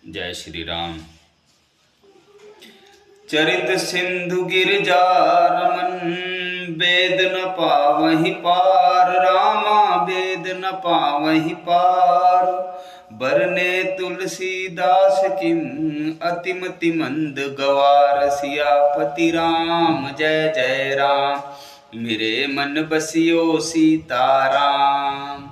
जय श्री राम। चरित सिंधु गिरजा रमन, वेद न पावहि पार। रामा वेद न पावहि पार। बरने तुलसीदास किम, अतिमति मंद गवार। सियापति राम जय जय राम, मेरे मन बसियो सीताराम।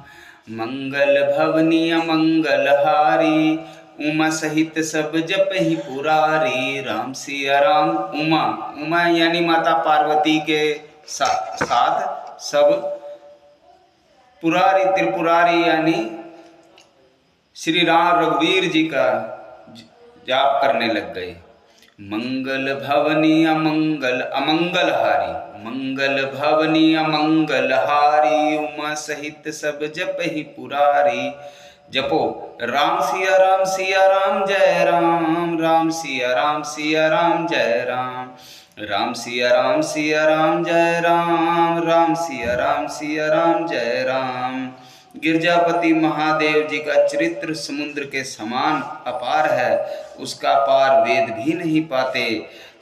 मंगल भवनी अमंगल हारी, उमा सहित सब जपहि पुरारी। राम सिया राम। उमा उमा यानी माता पार्वती के साथ सब, पुरारी त्रिपुरारी यानी श्री राम रघुवीर जी का जाप करने लग गए। मंगल भवनी अमंगल अमंगल हारी, मंगल भवनी अमंगल हारी। उमा सहित सब जपहि पुरारी। जपो राम सिया राम जय राम। राम सिया राम जय राम। राम सिया राम जय राम। राम सिया राम जय राम। गिरजापति महादेव जी का चरित्र समुद्र के समान अपार है, उसका पार वेद भी नहीं पाते।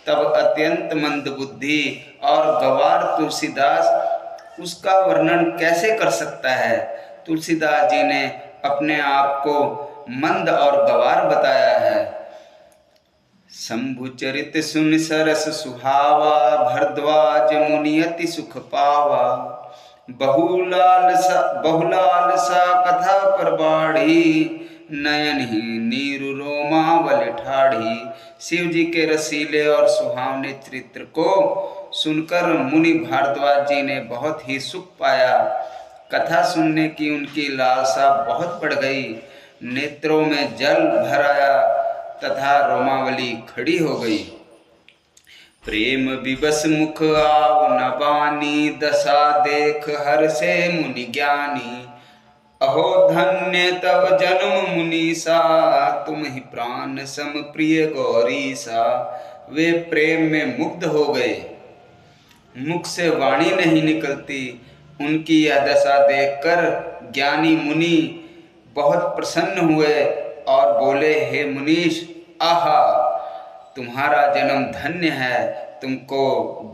तब अत्यंत मंद बुद्धि और गवार तुलसीदास उसका वर्णन कैसे कर सकता है। तुलसीदास जी ने अपने आप को मंद और गवार बताया है। शंभु चरित सुन सरस सुहावा, भरद्वाज मुनि अति सुख पावा। बहुलाल सा कथा पर बाढ़ी, नयन ही नीरु रोमावल ठाढ़ी। शिव जी के रसीले और सुहावने चरित्र को सुनकर मुनि भारद्वाज जी ने बहुत ही सुख पाया। कथा सुनने की उनकी लालसा बहुत बढ़ गई। नेत्रों में जल भर आया तथा रोमावली खड़ी हो गई। प्रेम विवश मुख आव न बानी, दशा देख हर से मुनि ज्ञानी। अहो धन्य तव जन्म मुनीसा, तुम ही प्राण सम प्रिय गौरीसा। वे प्रेम में मुग्ध हो गए, मुख से वाणी नहीं निकलती। उनकी यह दशा देखकर ज्ञानी मुनि बहुत प्रसन्न हुए और बोले, हे मुनीश, आहा, तुम्हारा जन्म धन्य है। तुमको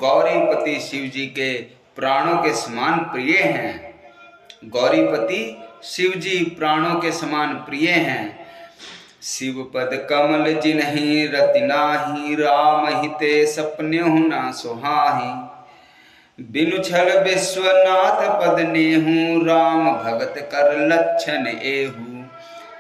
गौरीपति शिव जी के प्राणों के समान प्रिय हैं। गौरीपति शिव जी प्राणों के समान प्रिय हैं। शिव पद कमल जिन्हि रति नाही, राम हिते सपन्यहु न सुहाहि। बिनु छल विश्वनाथ पद नेहु, राम भगत कर लक्षण एहु।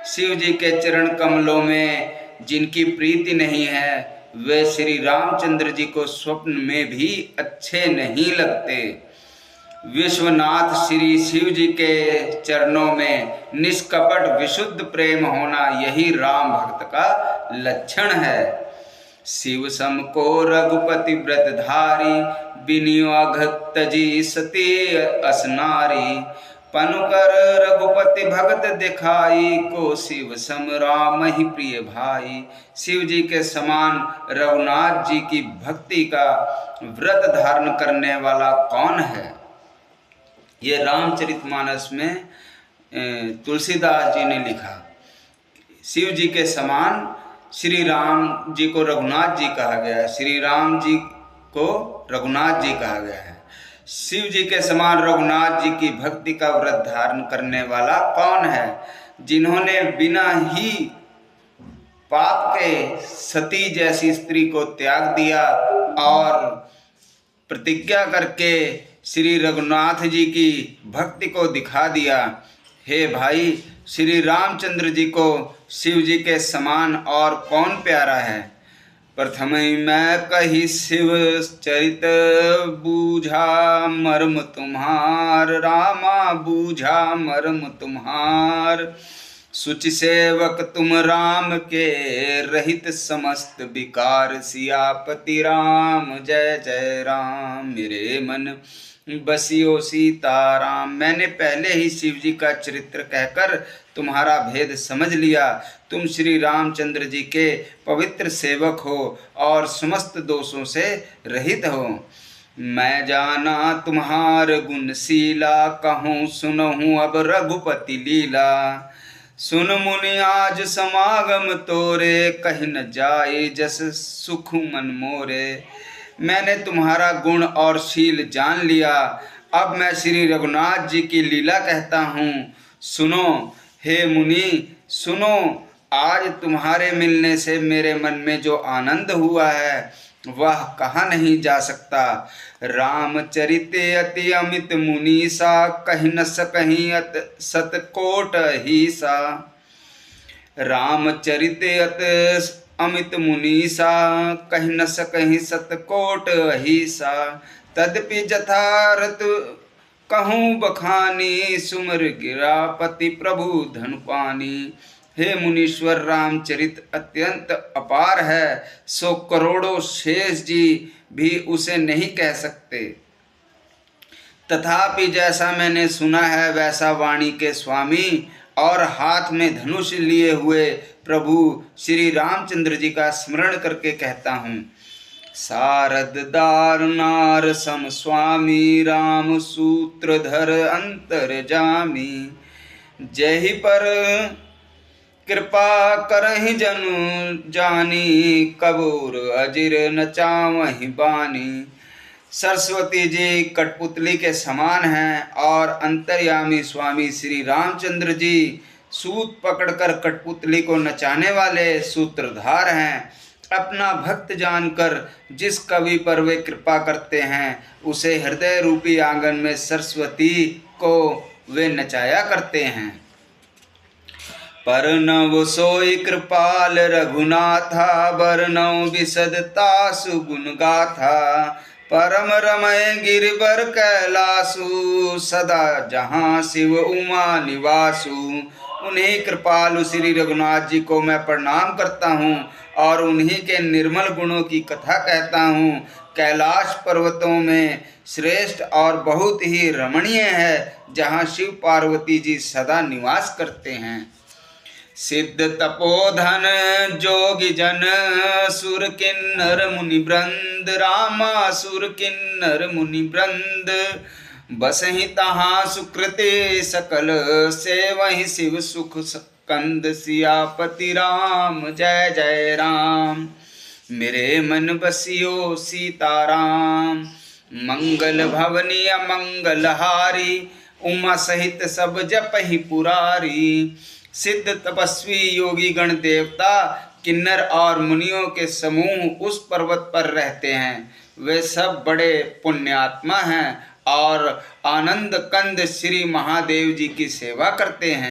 शिव जी के चरण कमलों में जिनकी प्रीति नहीं है, वे श्री रामचंद्र जी को स्वप्न में भी अच्छे नहीं लगते। विश्वनाथ श्री शिव जी के चरणों में निष्कपट विशुद्ध प्रेम होना, यही राम भक्त का लक्षण है। शिव सम को रघुपति व्रत धारी, बिनियोग तजी सती असनारी। पनुकर रघुपति भगत दिखाई, को शिव सम राम ही प्रिय भाई। शिव जी के समान रघुनाथ जी की भक्ति का व्रत धारण करने वाला कौन है। ये रामचरितमानस में तुलसीदास जी ने लिखा। शिव जी के समान श्री राम जी को रघुनाथ जी कहा गया है, श्री राम जी को रघुनाथ जी कहा गया है। शिव जी के समान रघुनाथ जी की भक्ति का व्रत धारण करने वाला कौन है। जिन्होंने बिना ही पाप के सती जैसी स्त्री को त्याग दिया और प्रतिज्ञा करके श्री रघुनाथ जी की भक्ति को दिखा दिया। हे भाई, श्री रामचंद्र जी को शिव जी के समान और कौन प्यारा है। प्रथम मैं कही शिव चरित, बूझा मर्म तुम्हार। रामा बूझा मर्म तुम्हार, सुचि सेवक तुम राम के, रहित समस्त विकार। सियापति राम जय जय राम, मेरे मन बसियो सीताराम। मैंने पहले ही शिव जी का चरित्र कहकर तुम्हारा भेद समझ लिया। तुम श्री रामचंद्र जी के पवित्र सेवक हो और समस्त दोषों से रहित हो। मैं जाना तुम्हार गुणशीला, कहूँ सुनहूँ अब रघुपति लीला। सुन मुनि आज समागम तोरे, कहीं न जाए जस सुख मन मोरे। मैंने तुम्हारा गुण और शील जान लिया, अब मैं श्री रघुनाथ जी की लीला कहता हूँ। सुनो हे मुनि, सुनो, आज तुम्हारे मिलने से मेरे मन में जो आनंद हुआ है वह कहा नहीं जा सकता। रामचरिते अति अमित मुनीसा, कहीं न सकहीं अत सतकोट ही सा। रामचरिते अति अमित मुनीसा, कहीं न सकहीं सतकोट ही सा। तदपि जथारथ कहूँ बखानी, सुमर गिरापति प्रभु धन पानी। हे मुनीश्वर, रामचरित अत्यंत अपार है, सो करोड़ों शेष जी भी उसे नहीं कह सकते। तथापि जैसा मैंने सुना है वैसा वाणी के स्वामी और हाथ में धनुष लिए हुए प्रभु श्री रामचंद्र जी का स्मरण करके कहता हूँ। सारद दारुनार सम स्वामी, राम सूत्रधर अंतर जामी। जहि पर कृपा करहि जनु जानी, कबूर अजिर न चावहि बानी। सरस्वती जी कठपुतली के समान हैं और अंतर्यामी स्वामी श्री रामचंद्र जी सूत पकड़कर कठपुतली को नचाने वाले सूत्रधार हैं। अपना भक्त जानकर जिस कवि पर वे कृपा करते हैं उसे हृदय रूपी आंगन में सरस्वती को वे नचाया करते हैं। परनव सोई कृपाल रघुनाथा, बरनव विशदता सुगुण गाथा। परम रमय गिरिवर कैलासु, सदा जहाँ शिव उमा निवासु। उन्हीं कृपालु श्री रघुनाथ जी को मैं प्रणाम करता हूँ और उन्हीं के निर्मल गुणों की कथा कहता हूँ। कैलाश पर्वतों में श्रेष्ठ और बहुत ही रमणीय है, जहाँ शिव पार्वती जी सदा निवास करते हैं। सिद्ध तपोधन जोगी जन, सुर किन्नर मुनि वृंद। रामा सुर किन्नर मुनि वृंद, बसहि तहाँ सुकृते सकल। से वही शिव सुख कंद, सियापति राम जय जय राम। मेरे मन बसियो सीताराम, मंगल भवनी अमंगलहारी। उमा सहित सब जपहि पुरारी। सिद्ध तपस्वी योगी गण देवता किन्नर और मुनियों के समूह उस पर्वत पर रहते हैं। वे सब बड़े पुण्यात्मा हैं और आनंद कंद श्री महादेव जी की सेवा करते हैं।